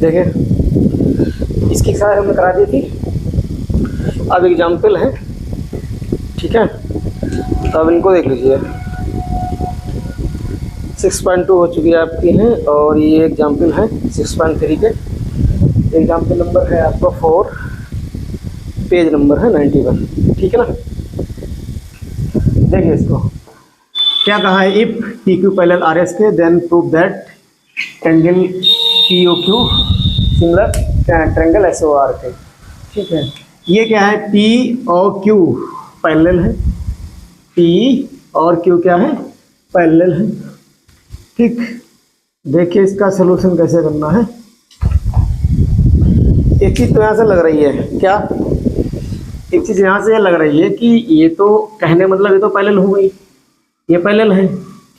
देखिए इसकी एक्सरसाइज हमने करा दी थी, अब एग्जाम्पल है, ठीक है। तो अब इनको देख लीजिए, 6.2 हो चुकी है आपकी हैं, और ये एग्जाम्पल है 6.3 के। एग्जाम्पल नंबर है आपका 4, पेज नंबर है 91, ठीक है ना। देखिए इसको क्या कहा है, if P Q parallel R S K then prove that angle P O Q similar triangle S O R K, ठीक है। ये क्या है, पी और क्यू पैरेलल है, पी और क्यू क्या है, पैरेलल है, ठीक। देखिए इसका सलूशन कैसे करना है। एक चीज़ तो यहाँ से लग रही है, क्या, एक चीज़ यहाँ से लग रही है कि ये तो कहने मतलब ये तो पैरेलल हो गई, ये पैरेलल है,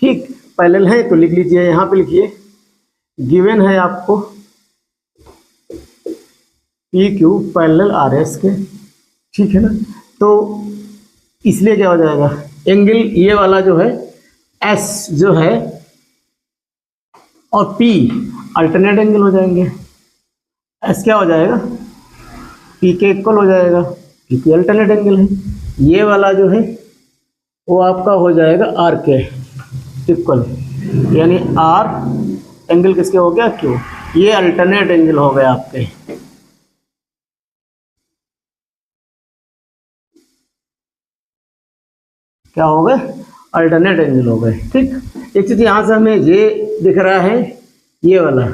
ठीक। पैरेलल है तो लिख लीजिए, यहाँ पे लिखिए गिवन है आपको P Q parallel R S के, ठीक है ना। तो इसलिए क्या हो जाएगा, एंगल ये वाला जो है एस जो है और पी अल्टरनेट एंगल हो जाएंगे। एस क्या हो जाएगा, पी के इक्वल हो जाएगा, क्योंकि अल्टरनेट एंगल है। ये वाला जो है वो आपका हो जाएगा आर के इक्वल, यानी आर एंगल किसके हो गया, क्यू। ये अल्टरनेट एंगल हो गया आपके, क्या हो गए, अल्टरनेट एंगल हो गए, ठीक। एक चीज यहां से हमें ये दिख रहा है, ये वाला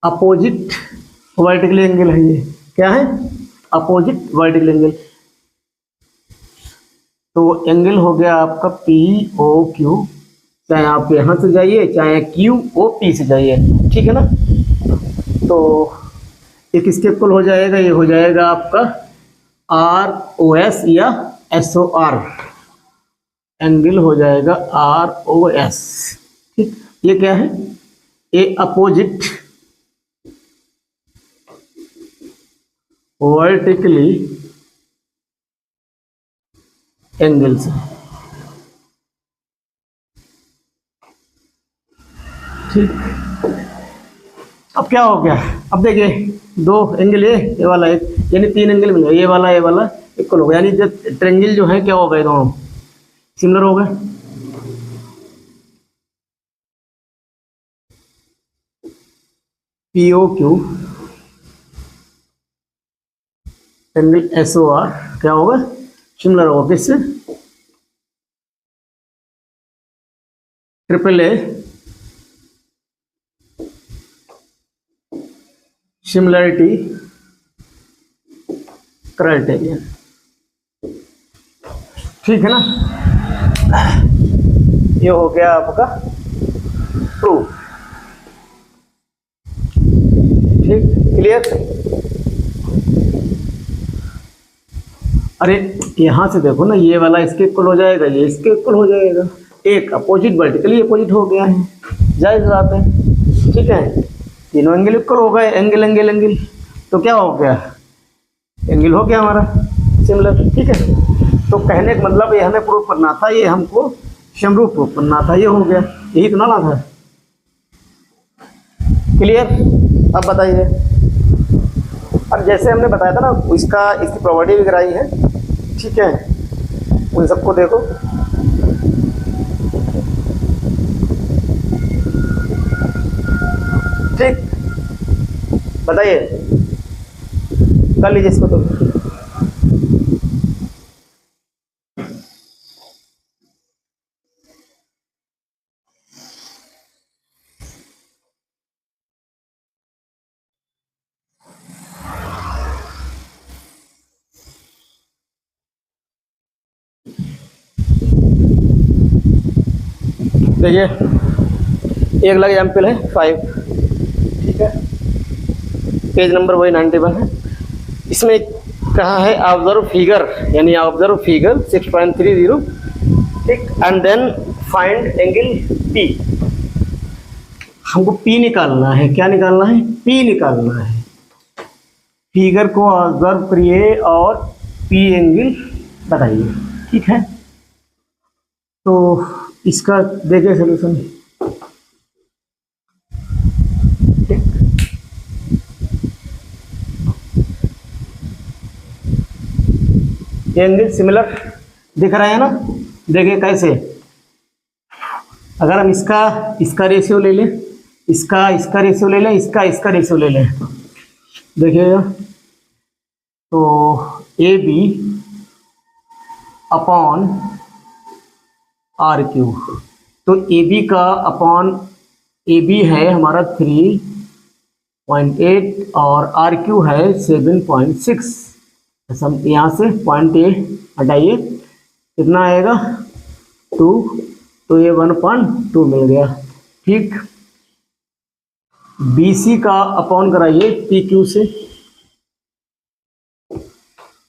अपोजिट वर्टिकल एंगल है, ये क्या है, अपोजिट वर्टिकल एंगल। तो एंगल हो गया आपका पी ओ क्यू, चाहे आप यहाँ से जाइए चाहे क्यू ओ पी से जाइए, ठीक है ना। तो एक इसके इक्वल हो जाएगा, ये हो जाएगा आपका आर ओ एस या एस ओ आर, एंगल हो जाएगा आर ओ एस, ठीक। ये क्या है, ए अपोजिट वर्टिकली एंगल्स, ठीक। अब क्या हो गया, अब देखिए दो एंगल ये वाला एक, यानी तीन एंगल मिल गए, ये वाला इक्वल हो गया, यानी जो ट्रायंगल जो है क्या हो गए, दोनों सिमिलर हो गए। P O Q angle S O R क्या होगा, सिमिलर होगा, किससे, ट्रिपल ए सिमिलरिटी क्राइटेरिया, ठीक है ना। ये हो गया आपका प्रूफ, ठीक, क्लियर। अरे यहां से देखो ना, ये वाला इसके इक्वल हो जाएगा, ये इसके इक्वल हो जाएगा, एक अपोजिट वर्टिकली अपोजिट हो गया है, जायज बात है, ठीक है। तीनों एंगल इक्वल हो गए, एंगल एंगल एंगल, तो क्या हो गया, एंगल हो गया हमारा सिमिलर, ठीक है। तो कहने का मतलब ये हमें प्रूफ करना था, ये हमको समरूप प्रूफ करना था, ये हो गया, यही तो ना था, क्लियर। अब बताइए, अब जैसे हमने बताया था ना, इसकी प्रॉपर्टी भी कराई है, ठीक है, उन सबको देखो। ठीक, बताइए, कर लीजिए इसको तो। देखिए एक अलग एग्जाम्पल है 5, ठीक है, पेज नंबर वही 91 है। इसमें कहा है ऑब्जर्व फिगर, यानी ऑब्जर्व फिगर 6.30, ठीक, and then find angle P. हमको पी निकालना है, क्या निकालना है, पी निकालना है। फिगर को ऑब्जर्व करिए और पी एंगल बताइए, ठीक है। तो इसका देखिए सलूशन, ठीक, ये एंगल सिमिलर दिख रहा है ना। देखिए कैसे, अगर हम इसका रेशियो ले लें, इसका रेशियो ले लें, इसका रेशियो ले लें, देखिएगा तो A B upon R Q, तो ए बी का अपॉन ए बी है हमारा 3.8 और आर क्यू है 7.6। हम यहाँ से पॉइंट ए हटाइए, कितना आएगा 2, तो ये 1.2 मिल गया। ठीक, बी सी का अपॉन कराइए पी क्यू से,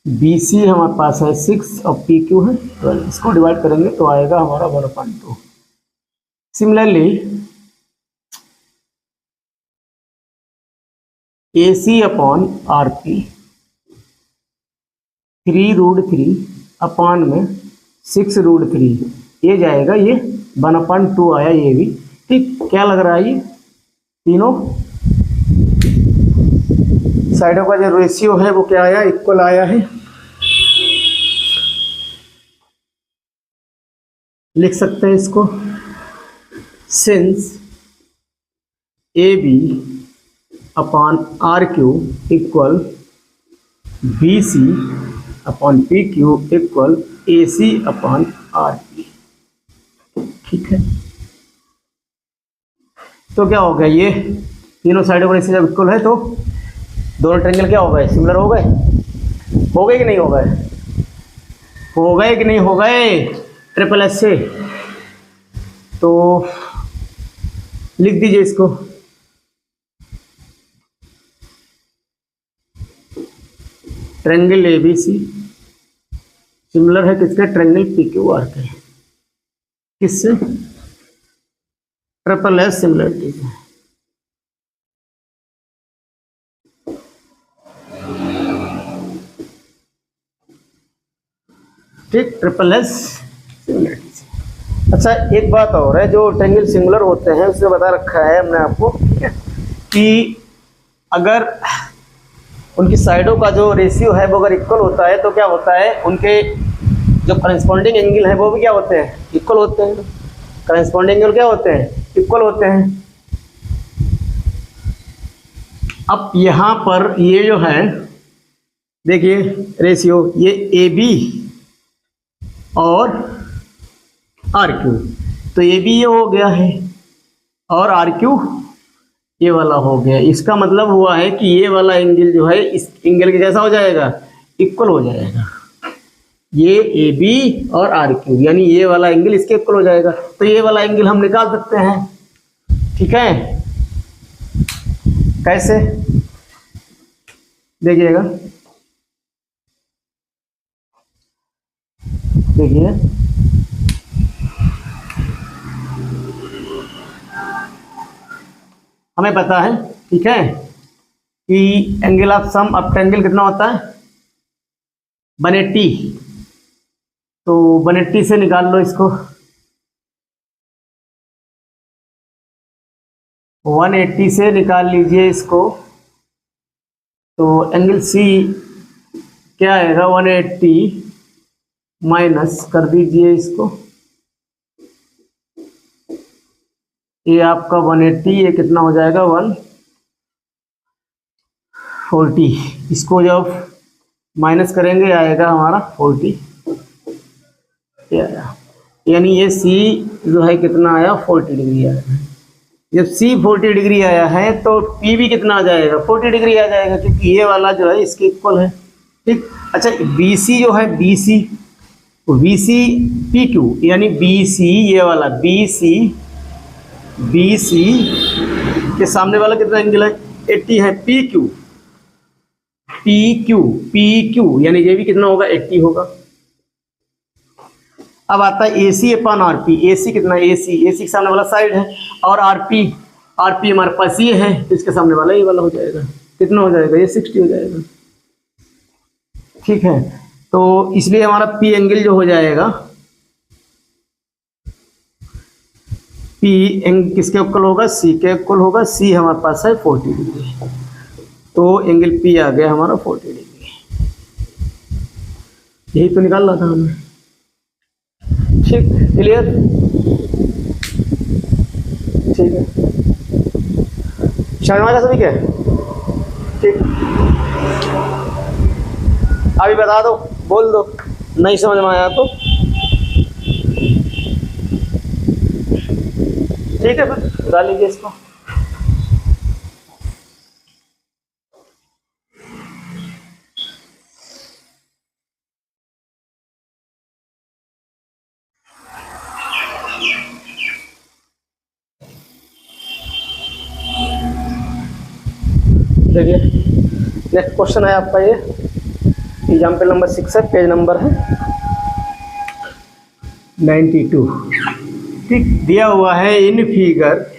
बी सी हमारे पास है 6 और पी क्यू है 12, इसको डिवाइड करेंगे तो आएगा हमारा 1.2। सिमिलरली ए C upon R P 3√3 upon में 6√3, ये जाएगा, ये 1.2 आया ये भी। ठीक, क्या लग रहा है ये तीनों साइडों का जो रेशियो है वो क्या आया, इक्वल आया है। लिख सकते हैं इसको, since A B upon R Q equal B C upon P Q equal A C upon R P. ठीक है, तो क्या हो गया, ये तीनों साइडों का रेशियो जब इक्वल है तो दोनों ट्रायंगल क्या हो गए, सिमिलर हो गए। हो गए कि नहीं हो गए, हो गए कि नहीं हो गए ट्रिपल एस से। तो लिख दीजिए इसको, triangle A B C similar है किसके, ट्रायंगल पी क्यू आर के, किससे, ट्रिपल एस सिमिलरिटी से। ठीक, ट्रिपल एस सिमिलरिटी से। अच्छा, एक बात और है, जो ट्रायंगल सिमिलर होते हैं उसमें बता रखा है हमने आपको कि अगर उनकी साइडों का जो रेशियो है वो अगर इक्वल होता है तो क्या होता है, उनके जो करस्पॉन्डिंग एंगल है वो भी क्या होते हैं, इक्वल होते हैं। करस्पॉन्डिंग एंगल क्या होते हैं, इक्वल होते हैं। अब यहाँ पर ये जो है देखिए रेशियो, ये ए बी और आर क्यू, तो ए बी ये हो गया है और आर क्यू ये वाला हो गया। इसका मतलब हुआ है कि ये वाला एंगल जो है इस एंगल के जैसा हो जाएगा, इक्वल हो जाएगा। ये ए बी और आर क्यू यानी ये वाला एंगल इसके इक्वल हो जाएगा, तो ये वाला एंगल हम निकाल सकते हैं। ठीक है, कैसे देखिएगा, देखिए हमें पता है, ठीक है, कि angle of sum of triangle कितना होता है 180, तो 180 से निकाल लो इसको, 180 से निकाल लीजिए इसको, तो एंगल सी क्या आएगा 180 माइनस कर दीजिए इसको, ये आपका 180, ये कितना हो जाएगा 140, इसको जब माइनस करेंगे आएगा हमारा 40, ये आया, यानी ये सी जो है कितना आया 40 डिग्री आया। जब सी 40 डिग्री आया है तो पी भी कितना आ जाएगा 40 डिग्री आ जाएगा, क्योंकि ये वाला जो है इसके इक्वल है। ठीक, अच्छा बी सी जो है बी सी पी क्यू यानी बी सी, ये वाला बी सी के सामने वाला कितना एंगल है 80 है, पी क्यू यानी ये भी कितना होगा 80 होगा। अब आता है ए सी अपॉन आर पी, ए सी कितना, ए सी के सामने वाला साइड है, और आर पी हमारे पास ये है, तो इसके सामने वाला ये वाला हो जाएगा, कितना हो जाएगा ये 60 हो जाएगा। ठीक है, तो इसलिए हमारा पी एंगल जो हो जाएगा, पी एंगल किसके इक्वल होगा, सी के इक्वल होगा। सी हमारे पास है 40 डिग्री, तो एंगल पी आ गया हमारा 40 डिग्री। यही तो निकालना था हमें। ठीक, क्लियर, ठीक है, समझ में आया सभी क्या? ठीक, अभी बता दो, बोल दो, नहीं समझ में आया तो ठीक है, फिर डाल लीजिए इसको। देखिए नेक्स्ट क्वेश्चन है आपका, ये एग्जाम्पल नंबर 6 है, पेज नंबर है 92। ठीक, दिया हुआ है in figure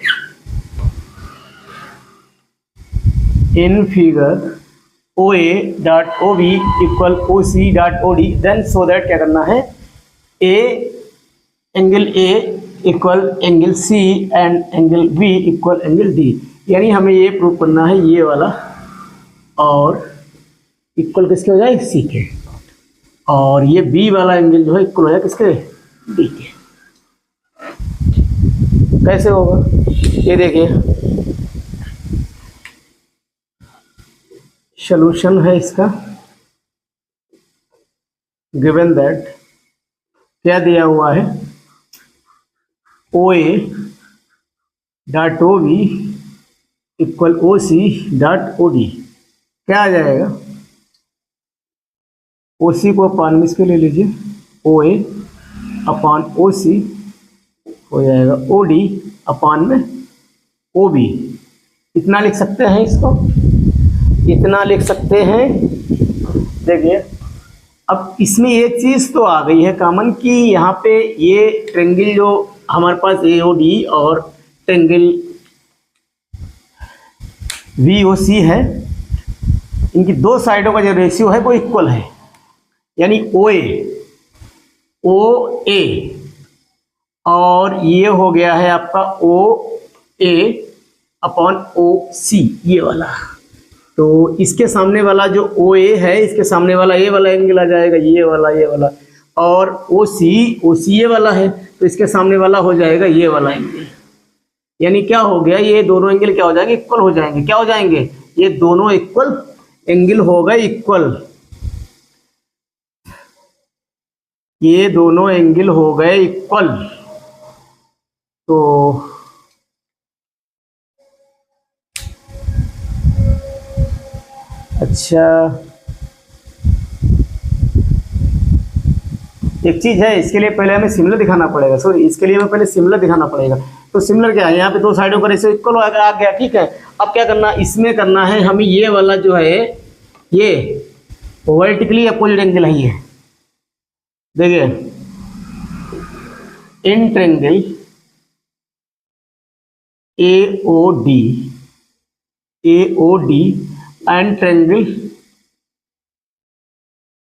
OA.OB equal OC.OD, then so that क्या करना है, angle A equal angle C and angle B equal angle D। यानी हमें ये प्रूव करना है ये वाला, और इक्वल किसके हो जाए, C के, और ये B वाला एंगल जो है इक्वल हो जाए किसके, D के। कैसे होगा ये देखिए, सॉल्यूशन है इसका, गिवन दैट क्या दिया हुआ है, OA.OB इक्वल OC.OD, क्या आ जाएगा, OC को अपान में इसके ले लीजिए, OA अपान OC हो जाएगा OD अपान में OB। इतना लिख सकते हैं इसको, इतना लिख सकते हैं। देखिए अब इसमें एक चीज़ तो आ गई है कॉमन कि यहाँ पे ये ट्रेंगल जो हमारे पास AOD और ट्रेंगल VOC है, इनकी दो साइडों का जो रेशियो है वो इक्वल है। यानी OA और ये हो गया है आपका OA अपॉन OC, ये वाला। तो इसके सामने वाला जो OA है, इसके सामने वाला ये वाला एंगल आ जाएगा, ये वाला, और OC ये वाला है, तो इसके सामने वाला हो जाएगा ये वाला एंगल। यानी क्या हो गया, ये दोनों एंगल क्या हो जाएंगे, इक्वल हो जाएंगे। क्या हो जाएंगे, ये दोनों इक्वल एंगल हो गए इक्वल, ये दोनों एंगल हो गए इक्वल। तो अच्छा, एक चीज है, इसके लिए पहले हमें सिमिलर दिखाना पड़ेगा, सॉरी इसके लिए हमें पहले सिमिलर दिखाना पड़ेगा। तो सिमिलर क्या है, यहाँ पे दो साइडों का रेशियो इक्वल आ गया, ठीक है। अब क्या करना, इसमें करना है हमें ये वाला जो है, ये वर्टिकली अपोजिट एंगल है ये। देखिए in triangle AOD and triangle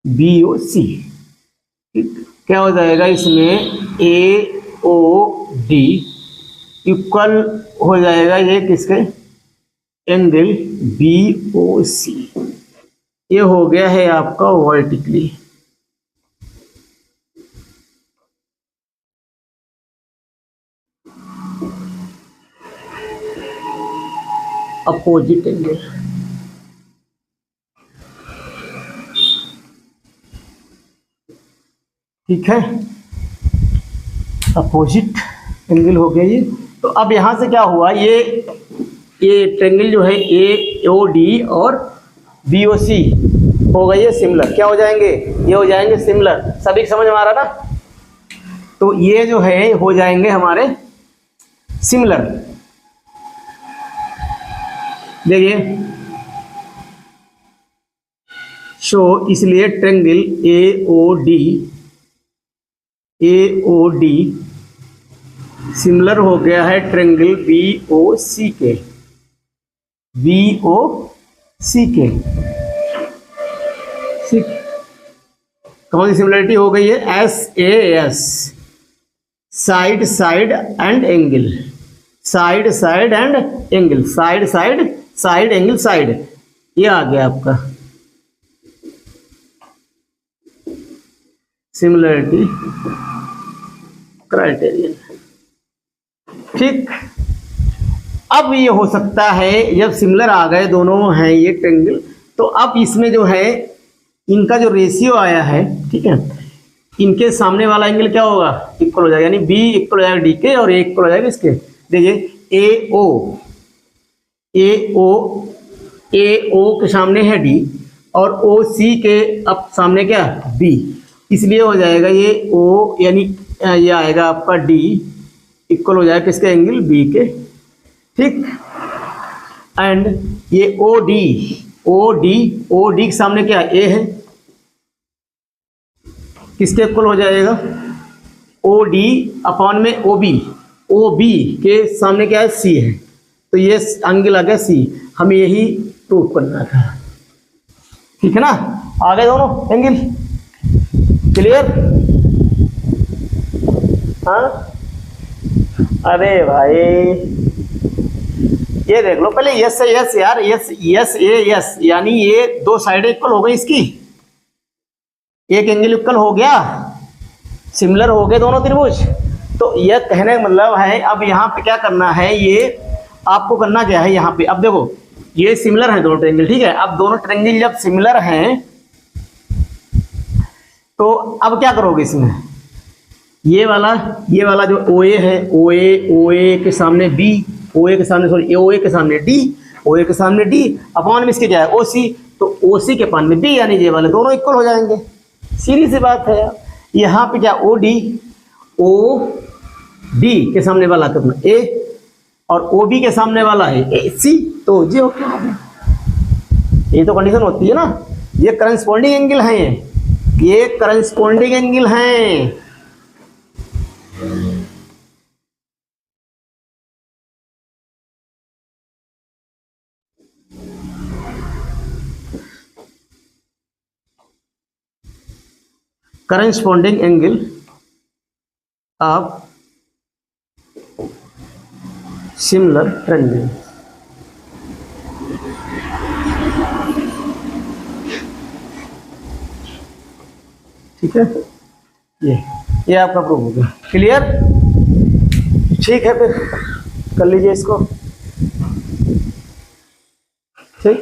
BOC, क्या हो जाएगा इसमें, AOD इक्वल हो जाएगा ये किसके, एंगल BOC। ये हो गया है आपका वर्टिकली। अपोजिट एंगल, ठीक है, अपोजिट एंगल हो गया ये। तो अब यहां से क्या हुआ, ये ट्रेंगल जो है AOD और BOC हो गई है सिमिलर। क्या हो जाएंगे, ये हो जाएंगे सिमिलर। सभी समझ में आ रहा ना, तो ये जो है हो जाएंगे हमारे सिमिलर। देखिए शो, इसलिए ट्रेंगल AOD सिमिलर हो गया है ट्रेंगल BOC के, कौन सी सिमिलरिटी हो गई है, SAS, side side and angle, side side and angle, side side side angle side, ये आ गया आपका। Similarity criterion. ठीक, अब ये हो सकता है जब सिमिलर आ गए दोनों हैं ये ट्रायंगल, तो अब इसमें जो है इनका जो रेशियो आया है, ठीक है, इनके सामने वाला एंगल क्या होगा, इक्वल हो जाएगा, यानी बी इक्वल हो जाएगा डी के और ए इक्वल हो जाएगा इसके। देखिए ए ओ के सामने है डी और ओ सी के अब सामने क्या बी, इसलिए हो जाएगा ये ओ, यानी ये आएगा आपका डी इक्वल हो जाएगा किसके, एंगल बी के। ठीक, एंड ये ओ डी के सामने क्या ए है, किसके इक्वल हो जाएगा, ओ डी अपॉन में ओ बी के सामने क्या है सी है, तो ये एंगल आ गया सी। हमें यही प्रूव करना था, ठीक है ना। आ गए दोनों एंगल, क्लियर। हाँ, अरे भाई ये देख लो पहले, यस है यस यार, यस ए यस, यानी ये दो साइडें इक्वल हो गई इसकी, एक एंगल इक्वल हो गया, सिमिलर हो गए दोनों त्रिभुज। तो यह कहने का मतलब है अब यहाँ पे क्या करना है, ये आपको करना क्या है यहाँ पे, अब देखो ये सिमिलर है दोनों ट्रायंगल, ठीक है। अब दोनों ट्रायंगल जब सिमिलर हैं तो अब क्या करोगे इसमें, ये वाला जो OA है, OA के सामने B, OA के सामने सॉरी OA के सामने D, OA के सामने D अपॉन में इसके क्या है OC, तो OC के पान में B, यानी ये वाले दोनों इक्वल हो जाएंगे। सीधी सी बात है यार। यहाँ पे क्या OD के सामने वाला कितना A और OB के सामने वाला है AC, तो ये ओके हो गया। ये तो कंडीशन होती है ना, ये करस्पॉन्डिंग एंगल हैं, ये करस्पॉन्डिंग एंगल हैं। Corresponding angle of similar triangle. ठीक है, ये आपका प्रूफ हो गया, क्लियर। ठीक है, फिर कर लीजिए इसको, ठीक।